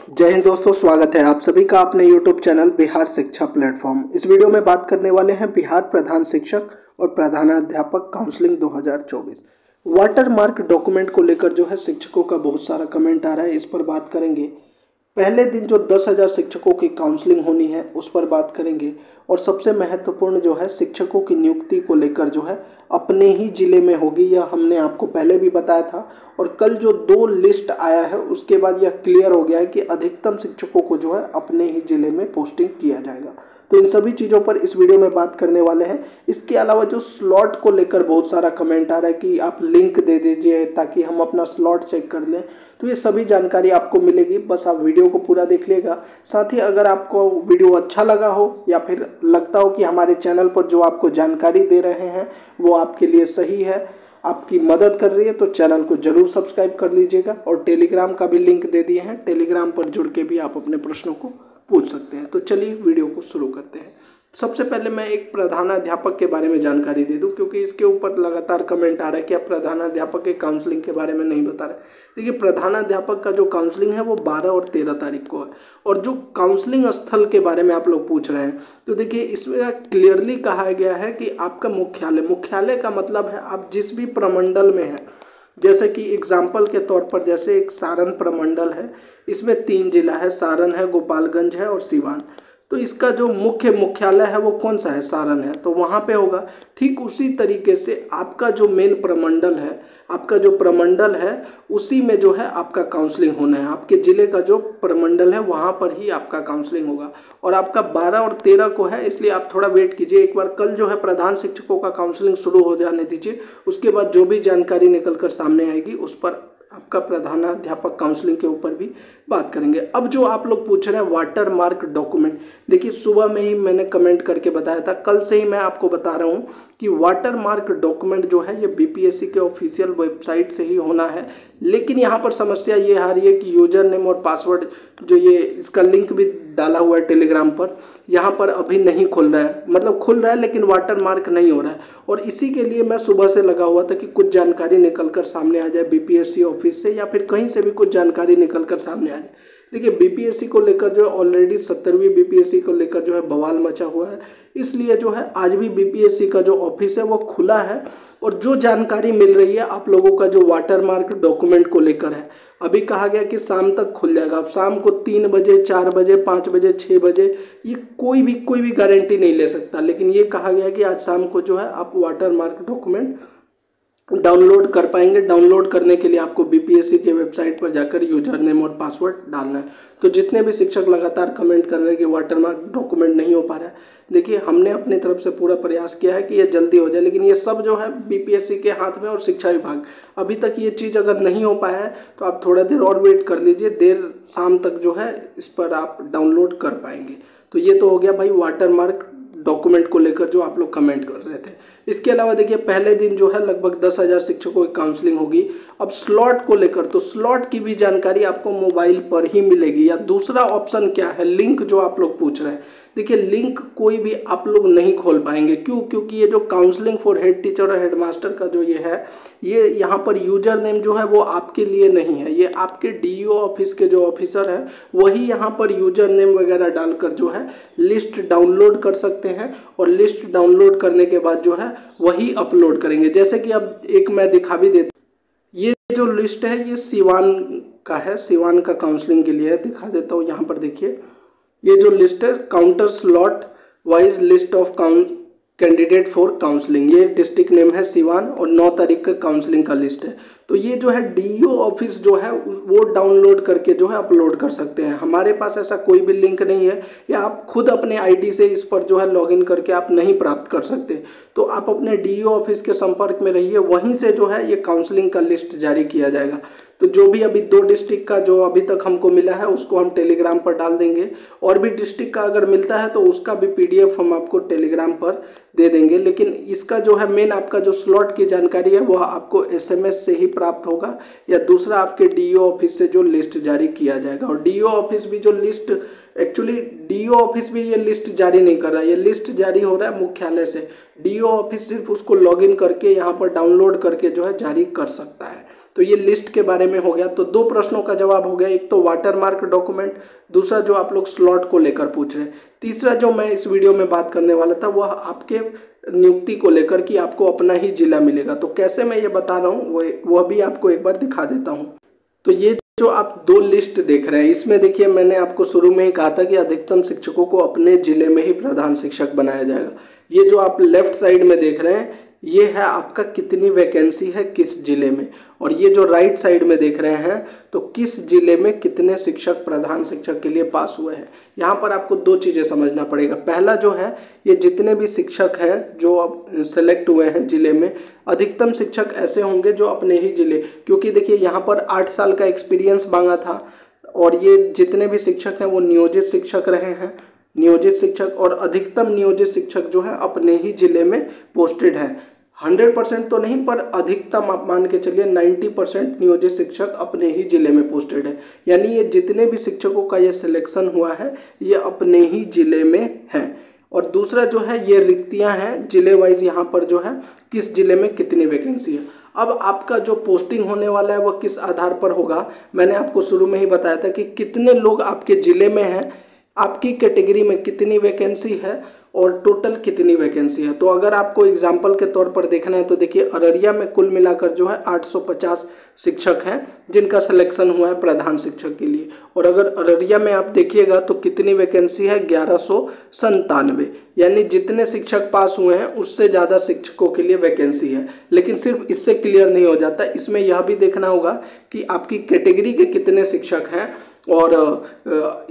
जय हिंद दोस्तों, स्वागत है आप सभी का अपने YouTube चैनल बिहार शिक्षा प्लेटफॉर्म। इस वीडियो में बात करने वाले हैं बिहार प्रधान शिक्षक और प्रधानाध्यापक काउंसलिंग 2024 वाटर मार्क डॉक्यूमेंट को लेकर जो है शिक्षकों का बहुत सारा कमेंट आ रहा है। इस पर बात करेंगे। पहले दिन जो 10,000 शिक्षकों की काउंसलिंग होनी है उस पर बात करेंगे। और सबसे महत्वपूर्ण जो है शिक्षकों की नियुक्ति को लेकर जो है अपने ही ज़िले में होगी। यह हमने आपको पहले भी बताया था। और कल जो 2 लिस्ट आया है उसके बाद यह क्लियर हो गया है कि अधिकतम शिक्षकों को जो है अपने ही ज़िले में पोस्टिंग किया जाएगा। तो इन सभी चीज़ों पर इस वीडियो में बात करने वाले हैं। इसके अलावा जो स्लॉट को लेकर बहुत सारा कमेंट आ रहा है कि आप लिंक दे दीजिए ताकि हम अपना स्लॉट चेक कर लें। तो ये सभी जानकारी आपको मिलेगी, बस आप वीडियो को पूरा देख लेगा। साथ ही अगर आपको वीडियो अच्छा लगा हो या फिर लगता हो कि हमारे चैनल पर जो आपको जानकारी दे रहे हैं वो आपके लिए सही है, आपकी मदद कर रही है, तो चैनल को जरूर सब्सक्राइब कर लीजिएगा। और टेलीग्राम का भी लिंक दे दिए हैं, टेलीग्राम पर जुड़ के भी आप अपने प्रश्नों को पूछ सकते हैं। तो चलिए वीडियो को शुरू करते हैं। सबसे पहले मैं एक प्रधानाध्यापक के बारे में जानकारी दे दूं, क्योंकि इसके ऊपर लगातार कमेंट आ रहा है कि आप प्रधानाध्यापक के काउंसलिंग के बारे में नहीं बता रहे। देखिए, प्रधानाध्यापक का जो काउंसलिंग है वो 12 और 13 तारीख को है। और जो काउंसलिंग स्थल के बारे में आप लोग पूछ रहे हैं, तो देखिए इसमें क्लियरली कहा गया है कि आपका मुख्यालय का मतलब है आप जिस भी प्रमंडल में है। जैसे कि एग्जाम्पल के तौर पर जैसे एक सारण प्रमंडल है, इसमें 3 जिला है, सारण है, गोपालगंज है और सिवान। तो इसका जो मुख्यालय है वो कौन सा है? सारण है, तो वहाँ पे होगा। ठीक उसी तरीके से आपका जो मेन प्रमंडल है, आपका जो प्रमंडल है उसी में जो है आपका काउंसलिंग होना है। आपके ज़िले का जो प्रमंडल है वहाँ पर ही आपका काउंसलिंग होगा। और आपका 12 और 13 को है, इसलिए आप थोड़ा वेट कीजिए। एक बार कल जो है प्रधान शिक्षकों का काउंसलिंग शुरू हो जाने दीजिए, उसके बाद जो भी जानकारी निकल कर सामने आएगी उस पर आपका प्रधानाध्यापक काउंसलिंग के ऊपर भी बात करेंगे। अब जो आप लोग पूछ रहे हैं वाटर मार्क डॉक्यूमेंट, देखिए सुबह में ही मैंने कमेंट करके बताया था, कल से ही मैं आपको बता रहा हूँ कि वाटर मार्क डॉक्यूमेंट जो है ये बीपीएससी के ऑफिशियल वेबसाइट से ही होना है। लेकिन यहाँ पर समस्या ये आ रही है कि यूजर नेम और पासवर्ड जो ये इसका लिंक भी डाला हुआ है टेलीग्राम पर, यहाँ पर अभी नहीं खुल रहा है। मतलब खुल रहा है लेकिन वाटर मार्क नहीं हो रहा है। और इसी के लिए मैं सुबह से लगा हुआ था कि कुछ जानकारी निकल कर सामने आ जाए बीपीएससी ऑफिस से या फिर कहीं से भी कुछ जानकारी निकल कर सामने आ जाए। देखिए बीपीएससी को लेकर जो ऑलरेडी 70वीं बीपीएससी को लेकर जो है बवाल मचा हुआ है, इसलिए जो है आज भी बीपीएससी का जो ऑफिस है वो खुला है। और जो जानकारी मिल रही है आप लोगों का जो वाटर मार्क डॉक्यूमेंट को लेकर है, अभी कहा गया कि शाम तक खुल जाएगा। अब शाम को 3 बजे, 4 बजे, 5 बजे, 6 बजे, ये कोई भी गारंटी नहीं ले सकता। लेकिन ये कहा गया कि आज शाम को जो है आप वाटर मार्क डॉक्यूमेंट डाउनलोड कर पाएंगे। डाउनलोड करने के लिए आपको बीपीएससी के वेबसाइट पर जाकर यूजर नेम और पासवर्ड डालना है। तो जितने भी शिक्षक लगातार कमेंट कर रहे हैं कि वाटर मार्क डॉक्यूमेंट नहीं हो पा रहा है, देखिए हमने अपनी तरफ से पूरा प्रयास किया है कि ये जल्दी हो जाए। लेकिन ये सब जो है बीपीएससी के हाथ में और शिक्षा विभाग, अभी तक ये चीज़ अगर नहीं हो पाया है तो आप थोड़ा देर और वेट कर लीजिए। देर शाम तक जो है इस पर आप डाउनलोड कर पाएंगे। तो ये तो हो गया भाई वाटर मार्क डॉक्यूमेंट को लेकर जो आप लोग कमेंट कर रहे थे। इसके अलावा देखिए पहले दिन जो है लगभग 10,000 शिक्षकों की काउंसलिंग होगी। अब स्लॉट को लेकर, तो स्लॉट की भी जानकारी आपको मोबाइल पर ही मिलेगी। या दूसरा ऑप्शन क्या है, लिंक जो आप लोग पूछ रहे हैं, देखिए लिंक कोई भी आप लोग नहीं खोल पाएंगे। क्यों? क्योंकि ये जो काउंसलिंग फॉर हेड टीचर और हेडमास्टर का जो ये है, ये यहाँ पर यूजर नेम जो है वो आपके लिए नहीं है। ये आपके डीईओ ऑफिस के जो ऑफिसर हैं वही यहाँ पर यूजर नेम वगैरह डालकर जो है लिस्ट डाउनलोड कर सकते हैं। और लिस्ट डाउनलोड करने के बाद जो है वही अपलोड करेंगे। जैसे कि अब एक मैं दिखा भी देता हूँ, ये जो लिस्ट है ये सिवान का है, सिवान का काउंसलिंग के लिए है। दिखा देता हूँ, यहाँ पर देखिए ये जो लिस्ट है, counter slot wise list of candidate for counselling, ये डिस्ट्रिक्ट नेम है सिवान और 9 तारीख का काउंसलिंग का लिस्ट है। तो ये जो है डीईओ ऑफिस जो है वो डाउनलोड करके जो है अपलोड कर सकते हैं। हमारे पास ऐसा कोई भी लिंक नहीं है, या आप खुद अपने आईडी से इस पर जो है लॉगिन करके आप नहीं प्राप्त कर सकते। तो आप अपने डीईओ ऑफिस के संपर्क में रहिए, वहीं से जो है ये काउंसलिंग का लिस्ट जारी किया जाएगा। तो जो भी अभी 2 डिस्ट्रिक्ट का जो अभी तक हमको मिला है उसको हम टेलीग्राम पर डाल देंगे। और भी डिस्ट्रिक्ट का अगर मिलता है तो उसका भी पीडीएफ हम आपको टेलीग्राम पर दे देंगे। लेकिन इसका जो है मेन आपका जो स्लॉट की जानकारी है वह आपको एसएमएस से ही प्राप्त होगा, या दूसरा आपके डीईओ ऑफिस से जो लिस्ट जारी किया जाएगा। और डीईओ ऑफिस भी जो लिस्ट, एक्चुअली डीईओ ऑफिस भी ये लिस्ट जारी नहीं कर रहा है, ये लिस्ट जारी हो रहा है मुख्यालय से। डीईओ ऑफिस सिर्फ उसको लॉगिन करके यहाँ पर डाउनलोड करके जो है जारी कर सकता है। तो ये लिस्ट के बारे में हो गया। तो 2 प्रश्नों का जवाब हो गया, एक तो वाटर मार्क डॉक्यूमेंट, दूसरा जो आप लोग स्लॉट को लेकर पूछ रहे हैं। तीसरा जो मैं इस वीडियो में बात करने वाला था वह आपके नियुक्ति को लेकर कि आपको अपना ही जिला मिलेगा। तो कैसे मैं ये बता रहा हूँ वह भी आपको एक बार दिखा देता हूँ। तो ये जो आप 2 लिस्ट देख रहे हैं, इसमें देखिए मैंने आपको शुरू में ही कहा था कि अधिकतम शिक्षकों को अपने जिले में ही प्रधान शिक्षक बनाया जाएगा। ये जो आप लेफ्ट साइड में देख रहे हैं ये है आपका कितनी वैकेंसी है किस जिले में, और ये जो राइट साइड में देख रहे हैं तो किस जिले में कितने शिक्षक प्रधान शिक्षक के लिए पास हुए हैं। यहाँ पर आपको 2 चीज़ें समझना पड़ेगा। पहला जो है, ये जितने भी शिक्षक हैं जो अब सेलेक्ट हुए हैं जिले में, अधिकतम शिक्षक ऐसे होंगे जो अपने ही जिले, क्योंकि देखिए यहाँ पर 8 साल का एक्सपीरियंस मांगा था और ये जितने भी शिक्षक हैं वो नियोजित शिक्षक रहे हैं, नियोजित शिक्षक, और अधिकतम नियोजित शिक्षक जो है अपने ही जिले में पोस्टेड है। 100% तो नहीं पर अधिकतम आप मान के चलिए 90% नियोजित शिक्षक अपने ही जिले में पोस्टेड है। यानी ये जितने भी शिक्षकों का ये सिलेक्शन हुआ है ये अपने ही जिले में है। और दूसरा जो है ये रिक्तियां हैं जिले वाइज, यहाँ पर जो है किस जिले में कितनी वैकेंसी है। अब आपका जो पोस्टिंग होने वाला है वह किस आधार पर होगा, मैंने आपको शुरू में ही बताया था कि कितने लोग आपके जिले में हैं, आपकी कैटेगरी में कितनी वैकेंसी है और टोटल कितनी वैकेंसी है। तो अगर आपको एग्जाम्पल के तौर पर देखना है तो देखिए अररिया में कुल मिलाकर जो है 850 शिक्षक हैं जिनका सिलेक्शन हुआ है प्रधान शिक्षक के लिए। और अगर अररिया में आप देखिएगा तो कितनी वैकेंसी है, 1197, यानी जितने शिक्षक पास हुए हैं उससे ज़्यादा शिक्षकों के लिए वैकेंसी है। लेकिन सिर्फ इससे क्लियर नहीं हो जाता, इसमें यह भी देखना होगा कि आपकी कैटेगरी के कितने शिक्षक हैं और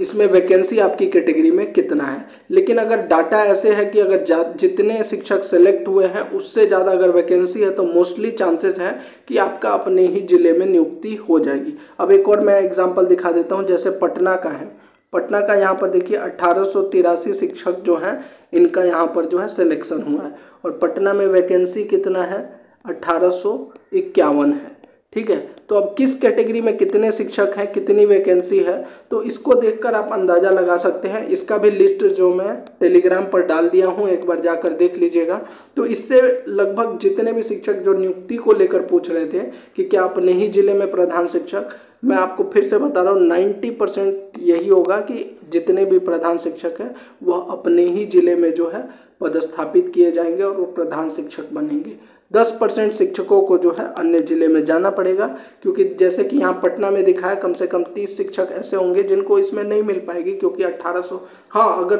इसमें वैकेंसी आपकी कैटेगरी में कितना है। लेकिन अगर डाटा ऐसे है कि अगर जितने शिक्षक सेलेक्ट हुए हैं उससे ज़्यादा अगर वैकेंसी है तो मोस्टली चांसेस हैं कि आपका अपने ही ज़िले में नियुक्ति हो जाएगी। अब एक और मैं एग्जांपल दिखा देता हूं, जैसे पटना का है। पटना का यहाँ पर देखिए 1883 शिक्षक जो हैं इनका यहाँ पर जो है सिलेक्शन हुआ है और पटना में वैकेंसी कितना है, 1851 है। ठीक है, तो अब किस कैटेगरी में कितने शिक्षक हैं, कितनी वैकेंसी है, तो इसको देखकर आप अंदाज़ा लगा सकते हैं। इसका भी लिस्ट जो मैं टेलीग्राम पर डाल दिया हूं, एक बार जाकर देख लीजिएगा। तो इससे लगभग जितने भी शिक्षक जो नियुक्ति को लेकर पूछ रहे थे कि क्या अपने ही जिले में प्रधान शिक्षक, मैं आपको फिर से बता रहा हूँ 90% यही होगा कि जितने भी प्रधान शिक्षक हैं वह अपने ही जिले में जो है पदस्थापित किए जाएंगे और वो प्रधान शिक्षक बनेंगे। 10% शिक्षकों को जो है अन्य जिले में जाना पड़ेगा, क्योंकि जैसे कि यहाँ पटना में दिखाया कम से कम 30 शिक्षक ऐसे होंगे जिनको इसमें नहीं मिल पाएगी, क्योंकि 1800, हाँ अगर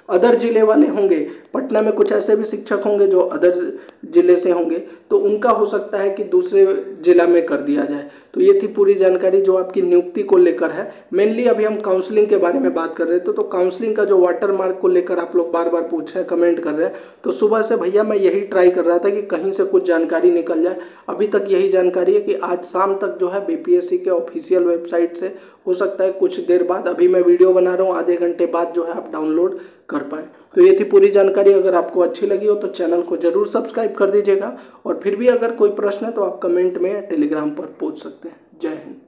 अदर जिले वाले होंगे, पटना में कुछ ऐसे भी शिक्षक होंगे जो अदर जिले से होंगे तो उनका हो सकता है कि दूसरे जिला में कर दिया जाए। तो ये थी पूरी जानकारी जो आपकी नियुक्ति को लेकर है। मेनली अभी हम काउंसलिंग के बारे में बात कर रहे थे, तो काउंसलिंग का जो वाटर मार्क को लेकर आप लोग बार बार पूछ रहे हैं, कमेंट कर रहे हैं, तो सुबह से भैया मैं यही ट्राई कर रहा था कि कहीं से कुछ जानकारी निकल जाए। अभी तक यही जानकारी है कि आज शाम तक जो है बीपीएससी के ऑफिशियल वेबसाइट से, हो सकता है कुछ देर बाद, अभी मैं वीडियो बना रहा हूँ आधे घंटे बाद जो है आप डाउनलोड कर पाएँ। तो ये थी पूरी जानकारी। अगर आपको अच्छी लगी हो तो चैनल को जरूर सब्सक्राइब कर दीजिएगा और फिर भी अगर कोई प्रश्न है तो आप कमेंट में टेलीग्राम पर पूछ सकते हैं। जय हिंद।